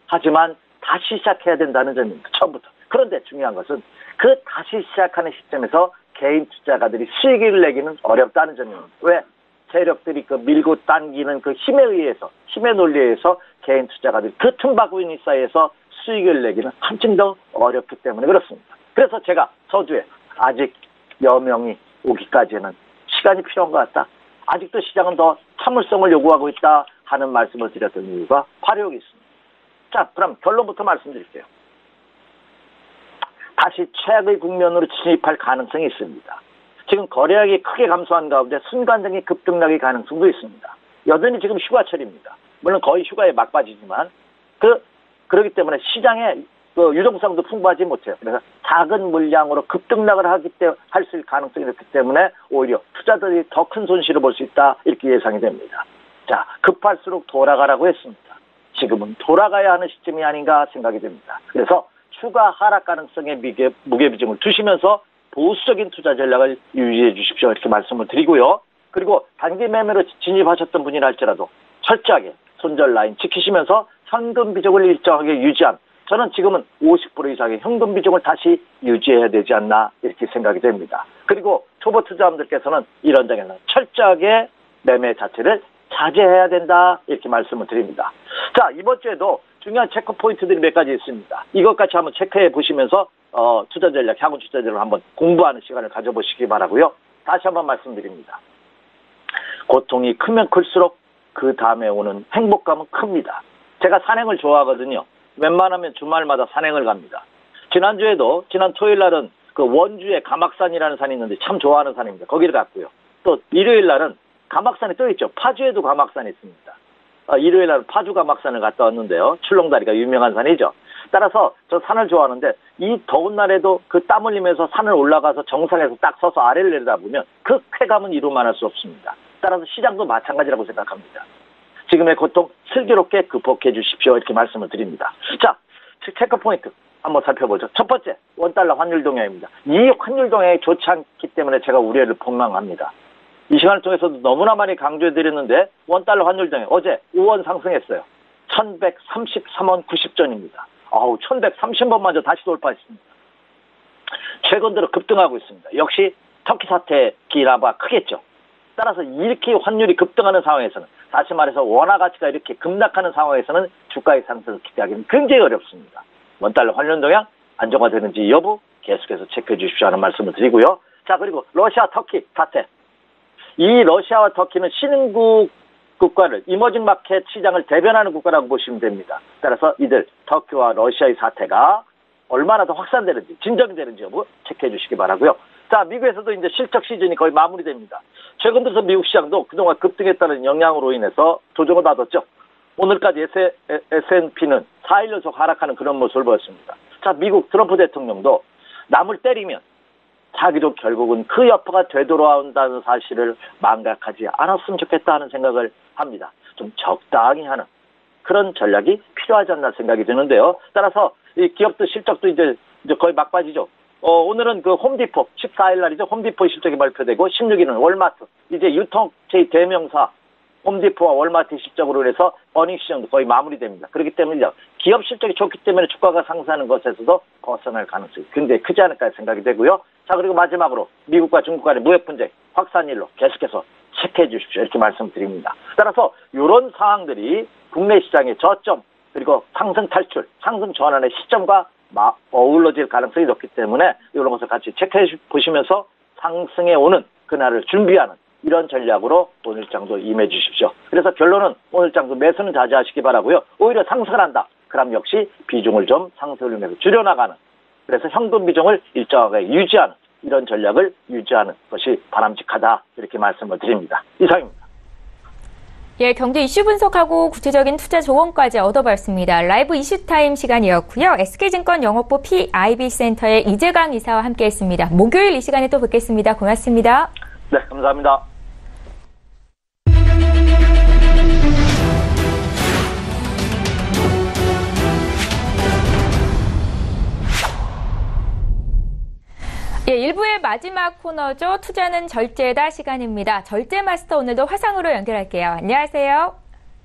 하지만 다시 시작해야 된다는 점입니다. 처음부터. 그런데 중요한 것은 그 다시 시작하는 시점에서 개인 투자가들이 수익을 내기는 어렵다는 점입니다. 왜? 세력들이 그 밀고 당기는 그 힘에 의해서, 힘의 논리에 의해서 개인 투자가들이 그 틈바구니 사이에서 수익을 내기는 한층 더 어렵기 때문에 그렇습니다. 그래서 제가 서두에 아직 여명이 오기까지는 시간이 필요한 것 같다. 아직도 시장은 더 참을성을 요구하고 있다 하는 말씀을 드렸던 이유가 바로 여기 있습니다. 자, 그럼 결론부터 말씀드릴게요. 다시 최악의 국면으로 진입할 가능성이 있습니다. 지금 거래량이 크게 감소한 가운데 순간적인 급등락의 가능성도 있습니다. 여전히 지금 휴가철입니다. 물론 거의 휴가에 막바지지만 그렇기 때문에 시장에 그 유동성도 풍부하지 못해요. 그래서 작은 물량으로 급등락을 할 수 있을 가능성이 있기 때문에 오히려 투자들이 더 큰 손실을 볼 수 있다 이렇게 예상이 됩니다. 자, 급할수록 돌아가라고 했습니다. 지금은 돌아가야 하는 시점이 아닌가 생각이 됩니다. 그래서 추가 하락 가능성의 무게비중을 두시면서 보수적인 투자 전략을 유지해 주십시오 이렇게 말씀을 드리고요. 그리고 단기 매매로 진입하셨던 분이라 할지라도 철저하게 손절 라인 지키시면서 현금 비중을 일정하게 유지한, 저는 지금은 50% 이상의 현금 비중을 다시 유지해야 되지 않나 이렇게 생각이 됩니다. 그리고 초보 투자자분들께서는 이런 장에는 철저하게 매매 자체를 자제해야 된다 이렇게 말씀을 드립니다. 자, 이번 주에도 중요한 체크 포인트들이 몇 가지 있습니다. 이것까지 한번 체크해 보시면서 투자 전략, 향후 투자 전략을 한번 공부하는 시간을 가져보시기 바라고요. 다시 한번 말씀드립니다. 고통이 크면 클수록 그 다음에 오는 행복감은 큽니다. 제가 산행을 좋아하거든요. 웬만하면 주말마다 산행을 갑니다. 지난 토요일 날은 그 원주에 가막산이라는 산이 있는데 참 좋아하는 산입니다. 거기를 갔고요. 또 일요일 날은 가막산이 또 있죠. 파주에도 가막산이 있습니다. 일요일 날 파주 가막산을 갔다 왔는데요. 출렁다리가 유명한 산이죠. 따라서 저 산을 좋아하는데 이 더운 날에도 그 땀 흘리면서 산을 올라가서 정상에서 딱 서서 아래를 내려다보면 그 쾌감은 이루만할 수 없습니다. 따라서 시장도 마찬가지라고 생각합니다. 지금의 고통 슬기롭게 극복해 주십시오 이렇게 말씀을 드립니다. 자, 체크 포인트 한번 살펴보죠. 첫 번째, 원달러 환율 동향입니다. 이 환율 동향이 좋지 않기 때문에 제가 우려를 폭망합니다. 이 시간을 통해서도 너무나 많이 강조해드렸는데 원달러 환율 동향 어제 5원 상승했어요. 1133원 90전입니다. 1130원마저 다시 돌파했습니다. 최근 들어 급등하고 있습니다. 역시 터키 사태 기라가 크겠죠. 따라서 이렇게 환율이 급등하는 상황에서는, 다시 말해서 원화 가치가 이렇게 급락하는 상황에서는 주가의 상승을 기대하기는 굉장히 어렵습니다. 원달러 환율 동향 안정화되는지 여부 계속해서 체크해 주십시오 하는 말씀을 드리고요. 자, 그리고 러시아 터키 사태. 이 러시아와 터키는 신흥국 국가를, 이머징 마켓 시장을 대변하는 국가라고 보시면 됩니다. 따라서 이들 터키와 러시아의 사태가 얼마나 더 확산되는지, 진정되는지 여부 체크해 주시기 바라고요. 자, 미국에서도 이제 실적 시즌이 거의 마무리됩니다. 최근 들어서 미국 시장도 그동안 급등했다는 영향으로 인해서 조정을 받았죠. 오늘까지 S&P는 4일 연속 하락하는 그런 모습을 보였습니다. 자, 미국 트럼프 대통령도 남을 때리면 자기도 결국은 그 여파가 되돌아온다는 사실을 망각하지 않았으면 좋겠다 하는 생각을 합니다. 좀 적당히 하는 그런 전략이 필요하지 않나 생각이 드는데요. 따라서 이 기업도 실적도 이제 거의 막바지죠. 오늘은 그 홈디포 14일 날이죠. 홈디포 실적이 발표되고 16일은 월마트, 이제 유통체의 대명사 홈디포와 월마트 실적으로 해서 어닝 시장도 거의 마무리됩니다. 그렇기 때문에 기업 실적이 좋기 때문에 주가가 상승하는 것에서도 벗어날 가능성이 굉장히 크지 않을까 생각이 되고요. 자, 그리고 마지막으로 미국과 중국 간의 무역 분쟁 확산일로 계속해서 체크해 주십시오 이렇게 말씀드립니다. 따라서 이런 상황들이 국내 시장의 저점 그리고 상승 탈출, 상승 전환의 시점과 어우러질 가능성이 높기 때문에 이런 것을 같이 체크해 보시면서 상승에 오는 그날을 준비하는 이런 전략으로 오늘장도 임해 주십시오. 그래서 결론은 오늘장도 매수는 자제하시기 바라고요. 오히려 상승을 한다. 그럼 역시 비중을 좀 상승을 위해서 줄여나가는, 그래서 현금 비중을 일정하게 유지하는 이런 전략을 유지하는 것이 바람직하다 이렇게 말씀을 드립니다. 이상입니다. 예, 경제 이슈 분석하고 구체적인 투자 조언까지 얻어봤습니다. 라이브 이슈타임 시간이었고요. SK증권 영업부 PIB센터의 이재강 이사와 함께했습니다. 목요일 이 시간에 또 뵙겠습니다. 고맙습니다. 네, 감사합니다. 예, 1부의 마지막 코너죠. 투자는 절제다 시간입니다. 절제 마스터 오늘도 화상으로 연결할게요. 안녕하세요.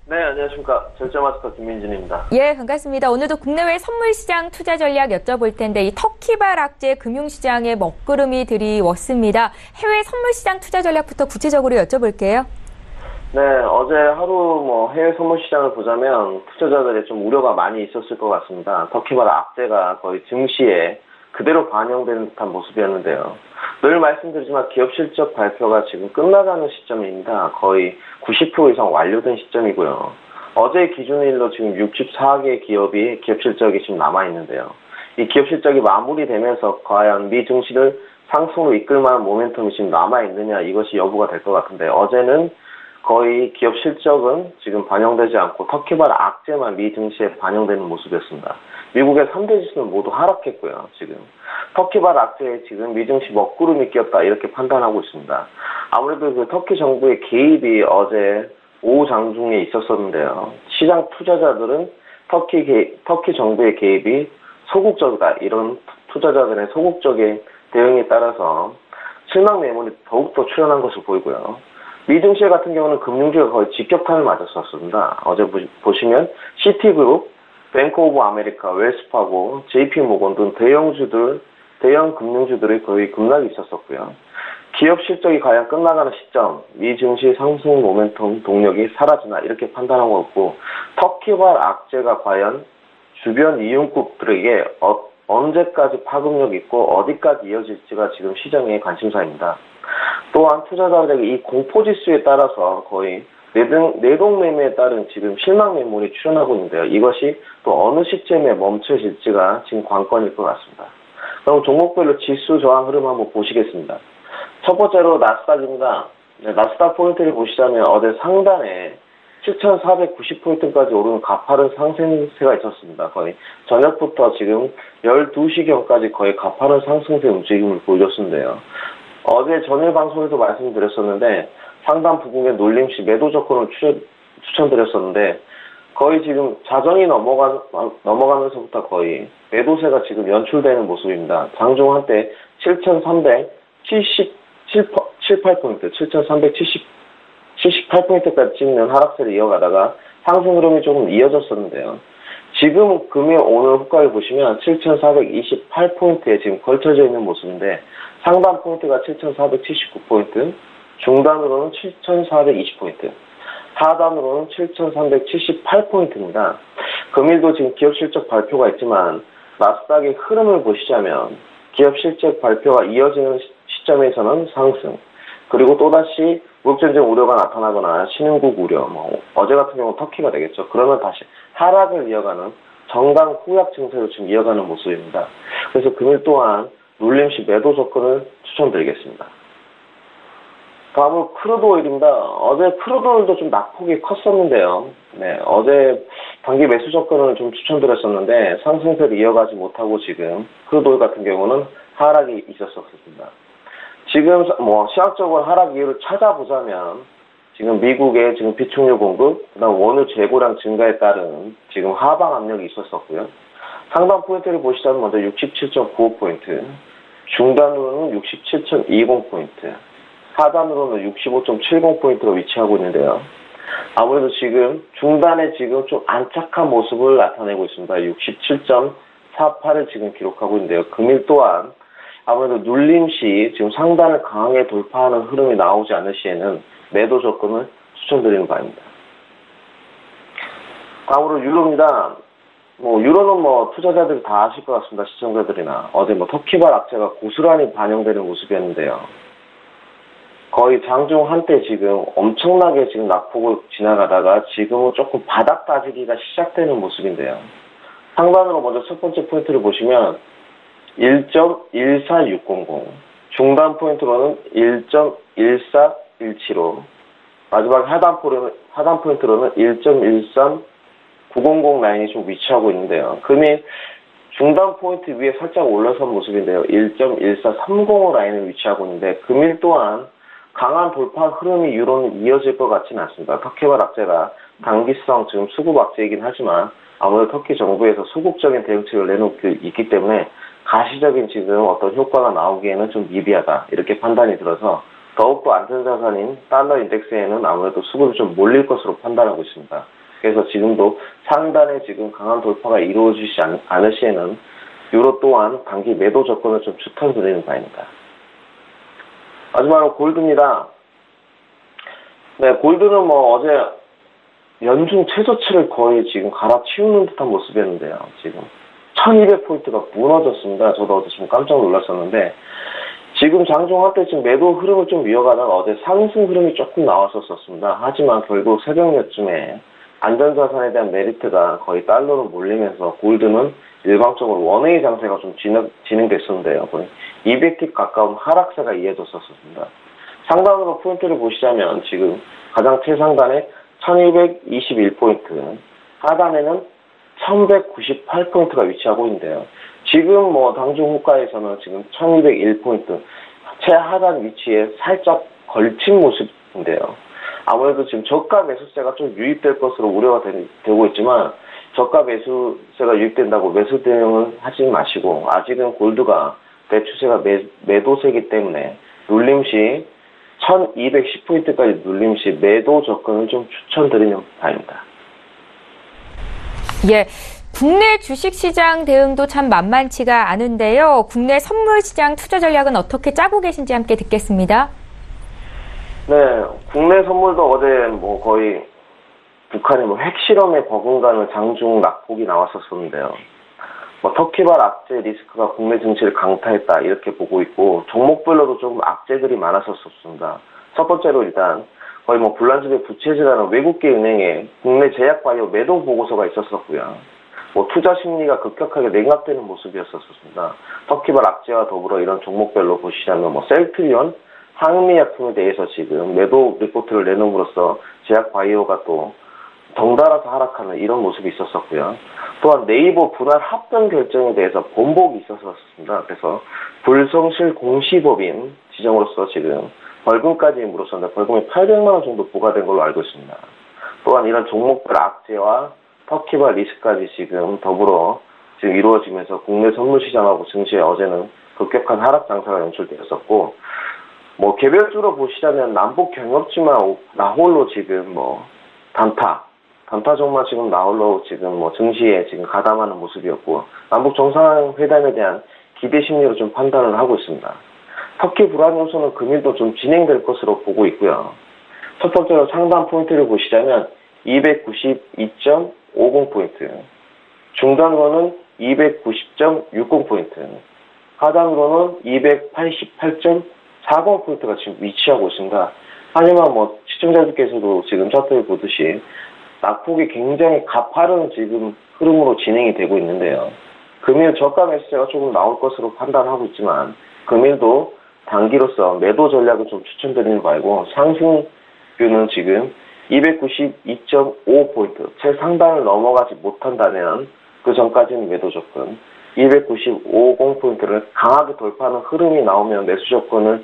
네, 안녕하십니까. 절자마스터 김민진입니다. 예, 반갑습니다. 오늘도 국내외 선물시장 투자 전략 여쭤볼 텐데 이 터키발 악재 금융시장에 먹구름이 들이웠습니다. 해외 선물시장 투자 전략부터 구체적으로 여쭤볼게요. 네, 어제 하루 해외 선물시장을 보자면 투자자들의 좀 우려가 많이 있었을 것 같습니다. 터키발 악재가 거의 증시에 그대로 반영되는 듯한 모습이었는데요. 늘 말씀드리지만 기업 실적 발표가 지금 끝나가는 시점입니다. 거의 90% 이상 완료된 시점이고요. 어제 기준일로 지금 64개 기업이 기업 실적이 지금 남아있는데요. 이 기업 실적이 마무리되면서 과연 미 증시를 상승으로 이끌 만한 모멘텀이 지금 남아있느냐, 이것이 여부가 될 것 같은데, 어제는 거의 기업 실적은 지금 반영되지 않고 터키발 악재만 미 증시에 반영되는 모습이었습니다. 미국의 3대 지수는 모두 하락했고요. 지금 터키발 악재에 지금 미 증시 먹구름이 끼었다, 이렇게 판단하고 있습니다. 아무래도 그 터키 정부의 개입이 어제 오후 장중에 있었었는데요. 시장 투자자들은 터키 정부의 개입이 소극적이다, 이런 투자자들의 소극적인 대응에 따라서 실망 매물이 더욱더 출현한 것으로 보이고요. 미 증시 같은 경우는 금융주가 거의 직격탄을 맞았었습니다. 어제 보시면 시티그룹, 뱅크 오브 아메리카, 웰스파고, JP모건 등 대형 금융주들이 거의 급락이 있었었고요. 기업 실적이 과연 끝나가는 시점, 미 증시 상승 모멘텀 동력이 사라지나, 이렇게 판단하고 있고, 터키발 악재가 과연 주변 이윤국들에게 언제까지 파급력 있고 어디까지 이어질지가 지금 시장의 관심사입니다. 또한 투자자들에게 이 공포지수에 따라서 거의 내동매매에 따른 지금 실망 매물이 출현하고 있는데요. 이것이 또 어느 시점에 멈춰질지가 지금 관건일 것 같습니다. 그럼 종목별로 지수 저항 흐름 한번 보시겠습니다. 첫 번째로 나스닥입니다. 나스닥 포인트를 보시자면 어제 상단에 7,490포인트까지 오르는 가파른 상승세가 있었습니다. 거의 저녁부터 지금 12시경까지 거의 가파른 상승세 움직임을 보여줬는데요. 어제 전일 방송에서 말씀드렸었는데 상단 부근에 놀림시 매도 조건을 추천드렸었는데 거의 지금 자정이 넘어가면서부터 거의 매도세가 지금 연출되는 모습입니다. 장중 한때 7,378포인트, 7,378포인트까지 찍는 하락세를 이어가다가 상승 흐름이 조금 이어졌었는데요. 지금 금일 오늘 후가를 보시면 7,428포인트에 지금 걸쳐져 있는 모습인데 상단 포인트가 7,479포인트, 중단으로는 7,420포인트, 하단으로는 7,378포인트입니다. 금일도 지금 기업 실적 발표가 있지만 나스닥의 흐름을 보시자면 기업 실적 발표가 이어지는 시점에서는 상승, 그리고 또다시 무역전쟁 우려가 나타나거나 신흥국 우려, 어제 같은 경우는 터키가 되겠죠. 그러면 다시 하락을 이어가는 정강 후약 증세로 지금 이어가는 모습입니다. 그래서 금일 또한 눌림시 매도 조건을 추천드리겠습니다. 다음은 크루드 오일입니다. 어제 크루드 오일도 좀 낙폭이 컸었는데요. 네, 어제 단기 매수 조건을 좀 추천드렸었는데 상승세를 이어가지 못하고 지금 크루드 오일 같은 경우는 하락이 있었습니다. 지금 시각적으로 하락 이유를 찾아보자면 지금 미국의 지금 비축유 공급, 그다음 원유 재고량 증가에 따른 지금 하방 압력이 있었었고요. 상단 포인트를 보시자면 먼저 67.95포인트, 중단으로는 67.20포인트, 하단으로는 65.70포인트로 위치하고 있는데요. 아무래도 지금 중단에 지금 좀 안착한 모습을 나타내고 있습니다. 67.48을 지금 기록하고 있는데요. 금일 또한 아무래도 눌림시 지금 상단을 강하게 돌파하는 흐름이 나오지 않을 시에는 매도 조건을 추천드리는 바입니다. 다음으로 유로입니다. 유로는 투자자들이 다 아실 것 같습니다. 시청자들이나. 어제 터키발 악재가 고스란히 반영되는 모습이었는데요. 거의 장중 한때 지금 엄청나게 지금 낙폭을 지나가다가 지금은 조금 바닥 다지기가 시작되는 모습인데요. 상단으로 먼저 첫 번째 포인트를 보시면 1.14600, 중단 포인트로는 1.14175, 마지막 하단 포인트로는 1.13900 라인이 좀 위치하고 있는데요. 금일 중단 포인트 위에 살짝 올라선 모습인데요. 1.14305 라인을 위치하고 있는데 금일 또한 강한 돌파 흐름이 유로는 이어질 것 같지는 않습니다. 터키발 악재가 단기성 지금 수급 악재이긴 하지만 아무래도 터키 정부에서 소극적인 대응책을 내놓고 있기 때문에 가시적인 지금 어떤 효과가 나오기에는 좀 미비하다, 이렇게 판단이 들어서 더욱더 안전자산인 달러 인덱스에는 아무래도 수급이 좀 몰릴 것으로 판단하고 있습니다. 그래서 지금도 상단에 지금 강한 돌파가 이루어지지 않을 시에는 유로 또한 단기 매도 접근을 좀 추천드리는 바입니다. 마지막으로 골드입니다. 네, 골드는 뭐 어제 연중 최저치를 거의 지금 갈아치우는 듯한 모습이었는데요. 지금 1200포인트가 무너졌습니다. 저도 어제 좀 깜짝 놀랐었는데 지금 장중할 때 지금 매도 흐름을 좀 이어가다가 어제 상승 흐름이 조금 나왔었습니다. 하지만 결국 새벽녘쯤에 안전자산에 대한 메리트가 거의 달러로 몰리면서 골드는 일방적으로 원웨이 장세가 좀 진행됐었는데요. 거의 200팁 가까운 하락세가 이어졌었습니다. 상단으로 포인트를 보시자면 지금 가장 최상단에 1221포인트, 하단에는 1198포인트가 위치하고 있는데요. 지금 뭐 당중 호가에서는 지금 1201포인트, 최하단 위치에 살짝 걸친 모습인데요. 아무래도 지금 저가 매수세가 좀 유입될 것으로 우려가 되고 있지만 저가 매수세가 유입된다고 매수 대응을 하지 마시고 아직은 골드가 대추세가 매도세이기 때문에 눌림 시 1210포인트까지 눌림 시 매도 접근을 좀 추천드리는 바입니다. 예. 국내 주식시장 대응도 참 만만치가 않은데요. 국내 선물시장 투자 전략은 어떻게 짜고 계신지 함께 듣겠습니다. 네, 국내 선물도 어제 뭐 거의 북한의 뭐 핵실험에 버금가는 장중 낙폭이 나왔었는데요. 뭐 터키발 악재 리스크가 국내 증시를 강타했다 이렇게 보고 있고 종목별로도 조금 악재들이 많았었습니다. 첫 번째로 일단 거의 뭐 불란집의 부채질하는 외국계 은행에 국내 제약바이오 매도 보고서가 있었었고요. 뭐 투자 심리가 급격하게 냉각되는 모습이었었습니다. 터키발 악재와 더불어 이런 종목별로 보시자면 뭐 셀트리온, 항미약품에 대해서 지금 매도 리포트를 내놓음으로써 제약바이오가 또 덩달아서 하락하는 이런 모습이 있었었고요. 또한 네이버 분할 합병 결정에 대해서 번복이 있었었습니다. 그래서 불성실 공시법인 지정으로서 지금 벌금까지 물었었는데 벌금이 800만 원 정도 부과된 걸로 알고 있습니다. 또한 이런 종목별 악재와 터키발 리스크까지 지금 더불어 지금 이루어지면서 국내 선물 시장하고 증시에 어제는 급격한 하락 장세가 연출되었었고, 뭐 개별적으로 보시자면 남북 경협지만 나홀로 지금 뭐 단타 정말 지금 나홀로 지금 뭐 증시에 지금 가담하는 모습이었고, 남북 정상회담에 대한 기대 심리로 좀 판단을 하고 있습니다. 터키 불안 요소는 금일도 좀 진행될 것으로 보고 있고요. 첫 번째로 상단 포인트를 보시자면 292.50포인트, 중단으로는 290.60포인트, 하단으로는 288.40포인트가 지금 위치하고 있습니다. 하지만 뭐 시청자들께서도 지금 차트를 보듯이 낙폭이 굉장히 가파른 지금 흐름으로 진행이 되고 있는데요. 금일 저가 매수세가 조금 나올 것으로 판단하고 있지만 금일도 단기로서 매도 전략을 좀 추천드리는 바이고, 상승뷰는 지금 292.5포인트, 최상단을 넘어가지 못한다면 그 전까지는 매도 접근, 295.0포인트를 강하게 돌파하는 흐름이 나오면 매수 접근을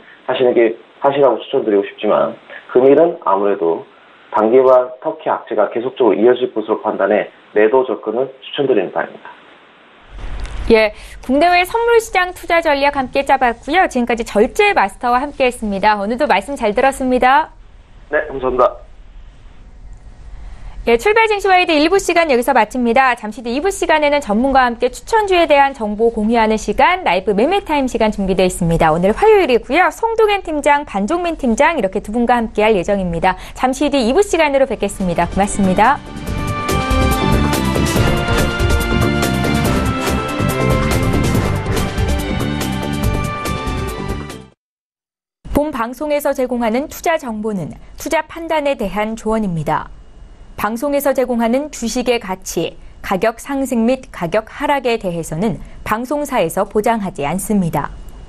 하시라고 추천드리고 싶지만, 금일은 아무래도 단기반 터키 악재가 계속적으로 이어질 것으로 판단해 매도 접근을 추천드리는 바입니다. 예, 국내외 선물시장 투자 전략 함께 짜봤고요. 지금까지 절제 마스터와 함께했습니다. 오늘도 말씀 잘 들었습니다. 네, 감사합니다. 예, 출발 증시와이드 1부 시간 여기서 마칩니다. 잠시 뒤 2부 시간에는 전문가와 함께 추천주에 대한 정보 공유하는 시간, 라이브 매매타임 시간 준비되어 있습니다. 오늘 화요일이고요. 송동현 팀장, 반종민 팀장 이렇게 두 분과 함께할 예정입니다. 잠시 뒤 2부 시간으로 뵙겠습니다. 고맙습니다. 본 방송에서 제공하는 투자 정보는 투자 판단에 대한 조언입니다. 방송에서 제공하는 주식의 가치, 가격 상승 및 가격 하락에 대해서는 방송사에서 보장하지 않습니다.